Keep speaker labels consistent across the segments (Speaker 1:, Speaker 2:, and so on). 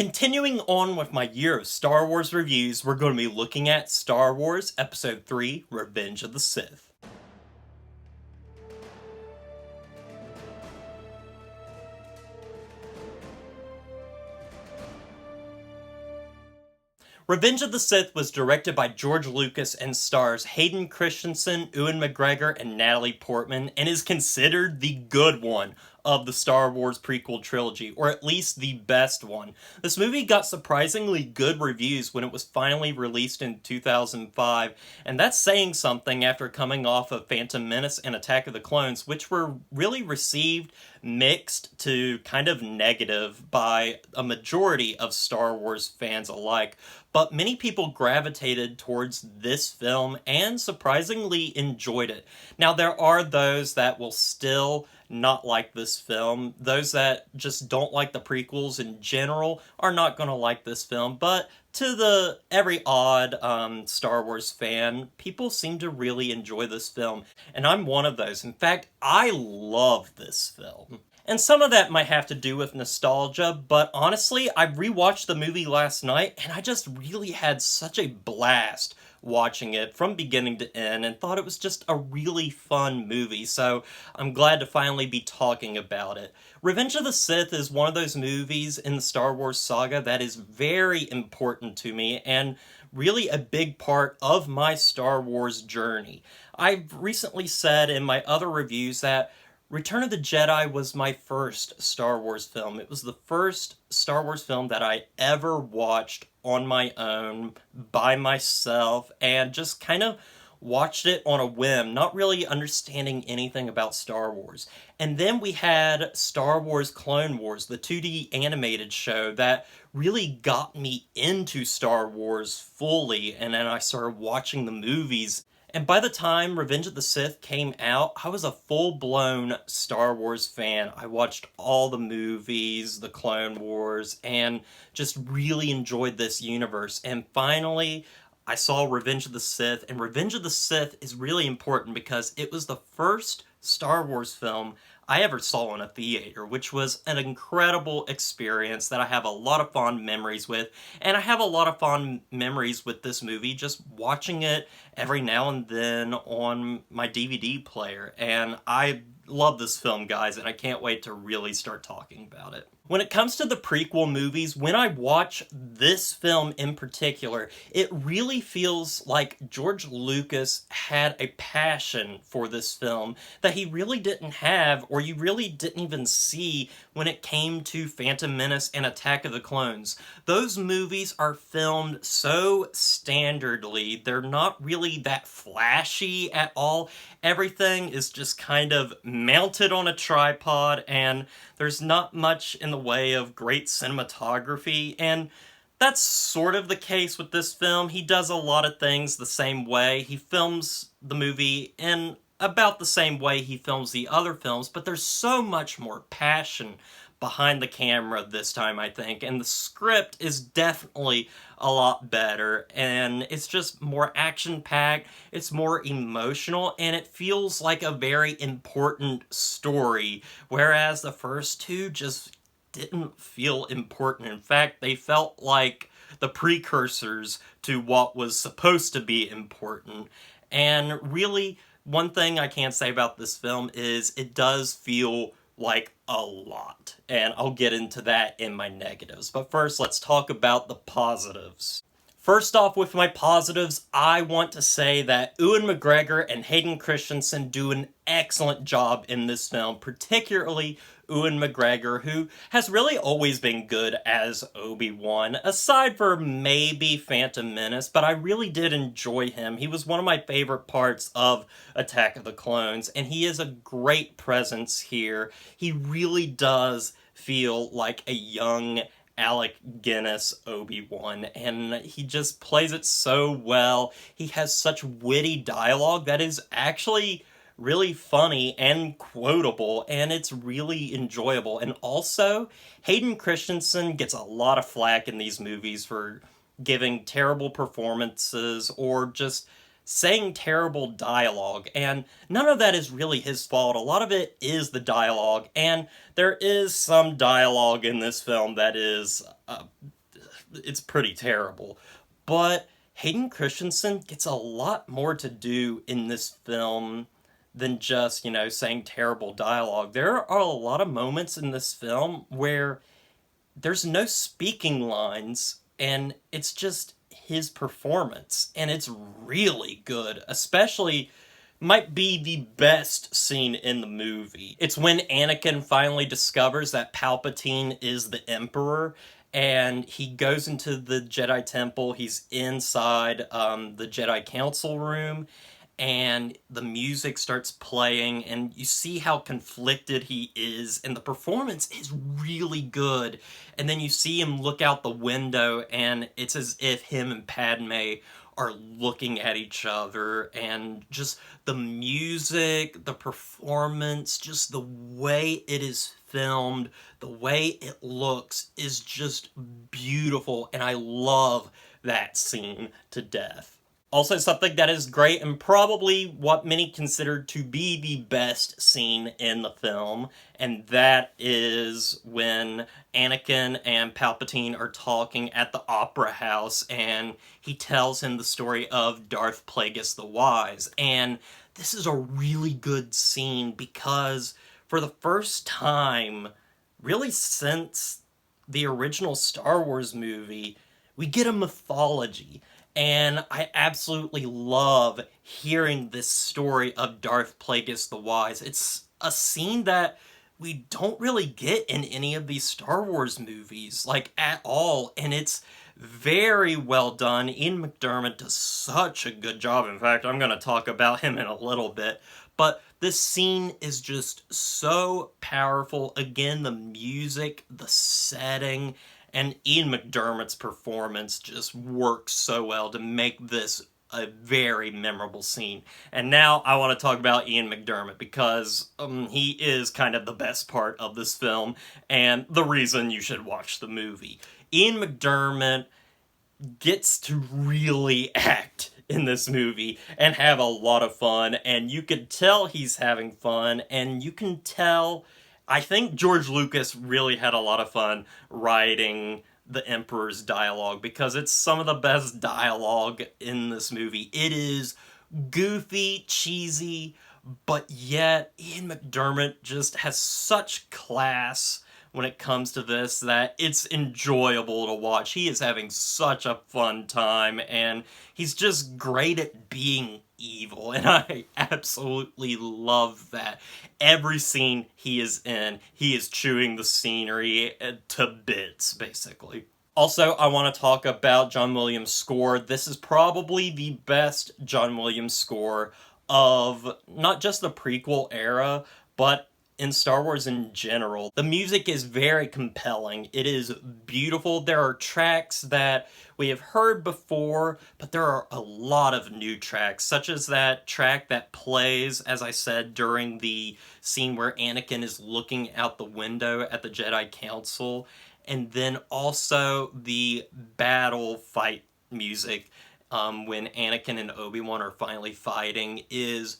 Speaker 1: Continuing on with my year of Star Wars reviews, we're going to be looking at Star Wars Episode 3, Revenge of the Sith. Revenge of the Sith was directed by George Lucas and stars Hayden Christensen, Ewan McGregor, and Natalie Portman, and is considered the good one of the Star Wars prequel trilogy, or at least the best one. This movie got surprisingly good reviews when it was finally released in 2005, and that's saying something after coming off of Phantom Menace and Attack of the Clones, which were really received mixed to kind of negative by a majority of Star Wars fans alike. But many people gravitated towards this film and surprisingly enjoyed it. Now, there are those that will still not like this film. Those that just don't like the prequels in general are not going to like this film. But to the every odd Star Wars fan, people seem to really enjoy this film. And I'm one of those. In fact, I love this film. And some of that might have to do with nostalgia, but honestly, I rewatched the movie last night, and I just really had such a blast watching it from beginning to end, and thought it was just a really fun movie, so I'm glad to finally be talking about it. Revenge of the Sith is one of those movies in the Star Wars saga that is very important to me, and really a big part of my Star Wars journey. I've recently said in my other reviews that Return of the Jedi was my first Star Wars film. It was the first Star Wars film that I ever watched on my own, by myself, and just kind of watched it on a whim, not really understanding anything about Star Wars. And then we had Star Wars Clone Wars, the 2D animated show that really got me into Star Wars fully, and then I started watching the movies. And by the time Revenge of the Sith came out, I was a full-blown Star Wars fan. I watched all the movies, the Clone Wars, and just really enjoyed this universe. And finally, I saw Revenge of the Sith, and Revenge of the Sith is really important because it was the first Star Wars film I ever saw in a theater, which was an incredible experience that I have a lot of fond memories with, and I have a lot of fond memories with this movie, just watching it every now and then on my DVD player, and I love this film, guys, and I can't wait to really start talking about it. When it comes to the prequel movies, when I watch this film in particular, it really feels like George Lucas had a passion for this film that he really didn't have, or you really didn't even see when it came to Phantom Menace and Attack of the Clones. Those movies are filmed so standardly, they're not really that flashy at all. Everything is just kind of mounted on a tripod, and there's not much in the way of great cinematography, and that's sort of the case with this film. He does a lot of things the same way. He films the movie in about the same way he films the other films, but there's so much more passion behind the camera this time, I think, and the script is definitely a lot better, and it's just more action-packed, it's more emotional, and it feels like a very important story, whereas the first two just didn't feel important. In fact, they felt like the precursors to what was supposed to be important, and really, one thing I can say about this film is it does feel like a lot, and I'll get into that in my negatives. But first, let's talk about the positives. First off, with my positives, I want to say that Ewan McGregor and Hayden Christensen do an excellent job in this film, particularly Ewan McGregor, who has really always been good as Obi-Wan, aside for maybe Phantom Menace, but I really did enjoy him. He was one of my favorite parts of Attack of the Clones, and he is a great presence here. He really does feel like a young Alec Guinness Obi-Wan, and he just plays it so well. He has such witty dialogue that is actually really funny and quotable, and it's really enjoyable. And also, Hayden Christensen gets a lot of flack in these movies for giving terrible performances or just saying terrible dialogue, and none of that is really his fault. A lot of it is the dialogue, and there is some dialogue in this film that is, it's pretty terrible. But Hayden Christensen gets a lot more to do in this film than just, saying terrible dialogue. There are a lot of moments in this film where there's no speaking lines, and it's just his performance, and it's really good. Especially, might be the best scene in the movie. It's when Anakin finally discovers that Palpatine is the Emperor, and he goes into the Jedi Temple. He's inside the Jedi Council room, and the music starts playing, and you see how conflicted he is, and the performance is really good. And then you see him look out the window, and it's as if him and Padme are looking at each other, and just the music, the performance, just the way it is filmed, the way it looks is just beautiful, and I love that scene to death. Also, something that is great, and probably what many consider to be the best scene in the film, and that is when Anakin and Palpatine are talking at the Opera House, and he tells him the story of Darth Plagueis the Wise. And this is a really good scene because for the first time, really since the original Star Wars movie, we get a mythology. And I absolutely love hearing this story of Darth Plagueis the Wise. It's a scene that we don't really get in any of these Star Wars movies, like, at all. And it's very well done. Ian McDiarmid does such a good job. In fact, I'm going to talk about him in a little bit. But this scene is just so powerful. Again, the music, the setting, and Ian McDiarmid's performance just works so well to make this a very memorable scene. And now I want to talk about Ian McDiarmid because he is kind of the best part of this film and the reason you should watch the movie. Ian McDiarmid gets to really act in this movie and have a lot of fun, and you can tell he's having fun, and you can tell, I think George Lucas really had a lot of fun writing the Emperor's dialogue because it's some of the best dialogue in this movie. It is goofy, cheesy, but yet Ian McDiarmid just has such class when it comes to this that it's enjoyable to watch. He is having such a fun time, and he's just great at being evil, and I absolutely love that. Every scene he is in, he is chewing the scenery to bits, basically. Also, I want to talk about John Williams' score. This is probably the best John Williams score of not just the prequel era, but in Star Wars in general. The music is very compelling. It is beautiful. There are tracks that we have heard before, but there are a lot of new tracks, such as that track that plays, as I said, during the scene where Anakin is looking out the window at the Jedi Council, and then also the battle fight music when Anakin and Obi-Wan are finally fighting is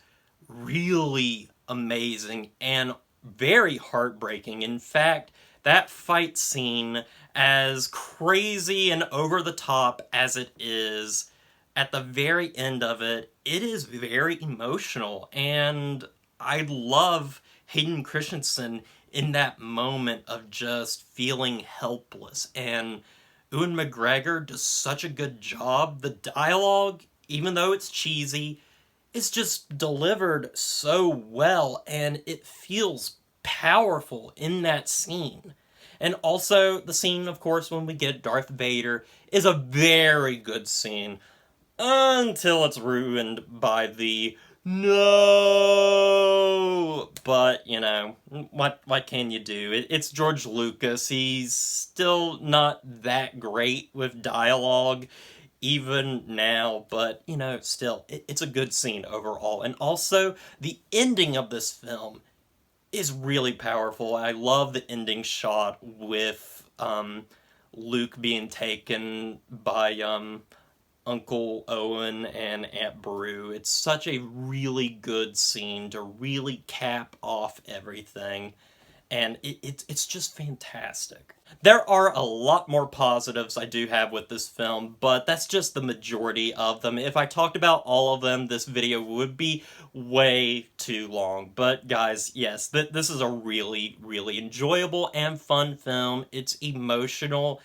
Speaker 1: really amazing and very heartbreaking. In fact, that fight scene, as crazy and over the top as it is, at the very end of it, it is very emotional, and I love Hayden Christensen in that moment of just feeling helpless, and Ewan McGregor does such a good job. The dialogue, even though it's cheesy, it's just delivered so well, and it feels powerful in that scene. And also, the scene, of course, when we get Darth Vader is a very good scene, until it's ruined by the no. But, what can you do? It's George Lucas. He's still not that great with dialogue even now, but, still, it's a good scene overall. And also, the ending of this film is really powerful. I love the ending shot with Luke being taken by Uncle Owen and Aunt Beru. It's such a really good scene to really cap off everything, and it's just fantastic. There are a lot more positives I do have with this film, but that's just the majority of them. If I talked about all of them, this video would be way too long. But guys, yes, this is a really, really enjoyable and fun film. It's emotional,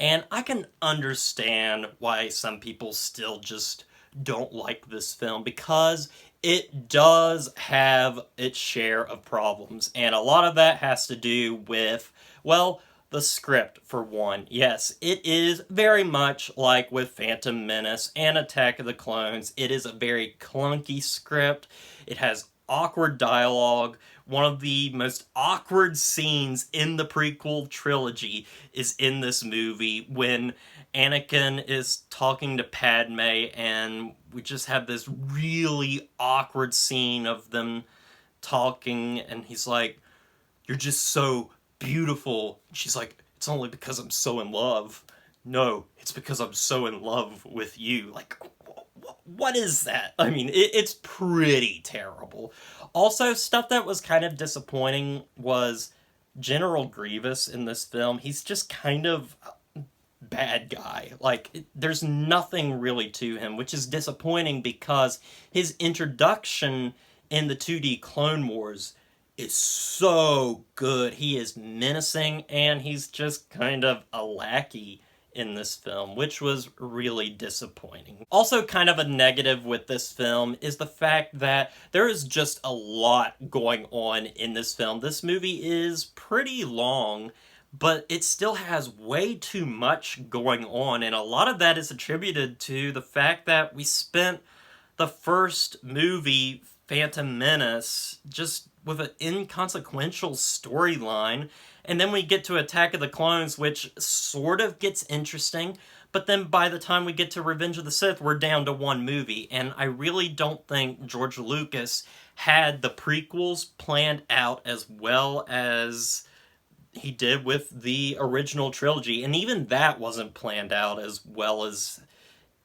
Speaker 1: and I can understand why some people still just don't like this film, because it does have its share of problems, and a lot of that has to do with, well, the script, for one. Yes, it is very much like with Phantom Menace and Attack of the Clones. It is a very clunky script. It has awkward dialogue. One of the most awkward scenes in the prequel trilogy is in this movie when Anakin is talking to Padme, and we just have this really awkward scene of them talking, and he's like, "You're just so beautiful." She's like, "It's only because I'm so in love." "No, it's because I'm so in love with you." Like, what is that? I mean, it's pretty terrible. Also, stuff that was kind of disappointing was General Grievous in this film. He's just kind of bad guy. Like, there's nothing really to him, which is disappointing because his introduction in the 2D Clone Wars is so good. He is menacing, and he's just kind of a lackey in this film, which was really disappointing. Also, kind of a negative with this film is the fact that there is just a lot going on in this film. This movie is pretty long, but it still has way too much going on, and a lot of that is attributed to the fact that we spent the first movie, Phantom Menace, just with an inconsequential storyline, and then we get to Attack of the Clones, which sort of gets interesting, but then by the time we get to Revenge of the Sith, we're down to one movie, and I really don't think George Lucas had the prequels planned out as well as he did with the original trilogy, and even that wasn't planned out as well as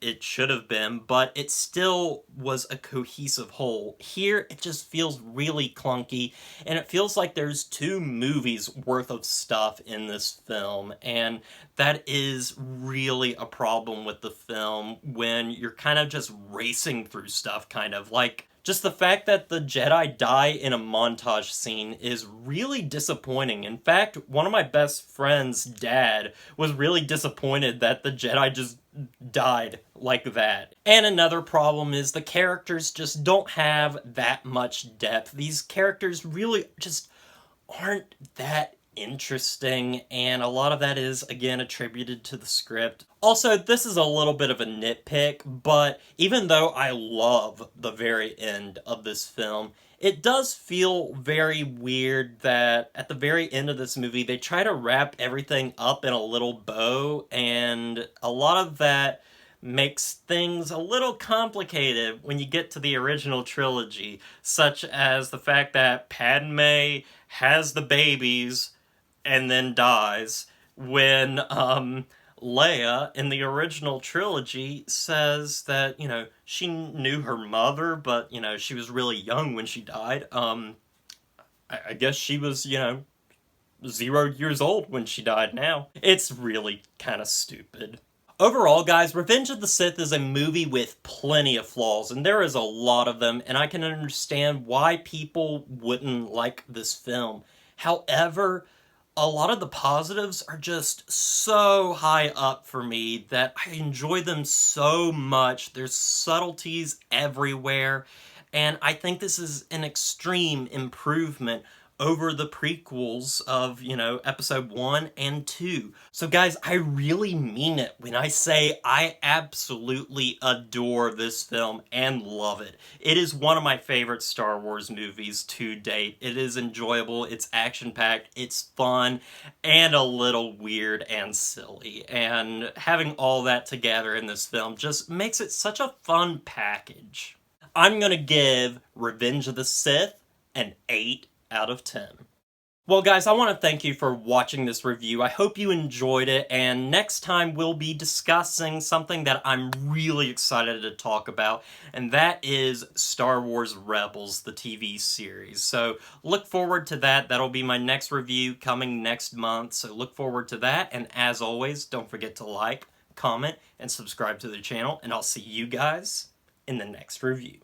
Speaker 1: it should have been, but it still was a cohesive whole. Here, it just feels really clunky, and it feels like there's 2 movies worth of stuff in this film, and that is really a problem with the film when you're kind of just racing through stuff, kind of like just the fact that the Jedi die in a montage scene is really disappointing. In fact, one of my best friend's dad was really disappointed that the Jedi just died like that. And another problem is the characters just don't have that much depth. These characters really just aren't that interesting, and a lot of that is, again, attributed to the script. Also, this is a little bit of a nitpick, but even though I love the very end of this film, it does feel very weird that at the very end of this movie, they try to wrap everything up in a little bow, and a lot of that makes things a little complicated when you get to the original trilogy, such as the fact that Padme has the babies and then dies, when Leia in the original trilogy says that, she knew her mother, but, she was really young when she died. I guess she was, 0 years old when she died now. It's really kind of stupid. Overall, guys, Revenge of the Sith is a movie with plenty of flaws, and there is a lot of them, and I can understand why people wouldn't like this film. However, a lot of the positives are just so high up for me that I enjoy them so much. There's subtleties everywhere, and I think this is an extreme improvement over the prequels of, episode 1 and 2. So guys, I really mean it when I say I absolutely adore this film and love it. It is one of my favorite Star Wars movies to date. It is enjoyable, it's action-packed, it's fun, and a little weird and silly. And having all that together in this film just makes it such a fun package. I'm gonna give Revenge of the Sith an 8 out of 10. Well, guys, I want to thank you for watching this review. I hope you enjoyed it, and next time we'll be discussing something that I'm really excited to talk about, and that is Star Wars Rebels, the TV series. So look forward to that. That'll be my next review coming next month, so look forward to that, and as always, don't forget to like, comment, and subscribe to the channel, and I'll see you guys in the next review.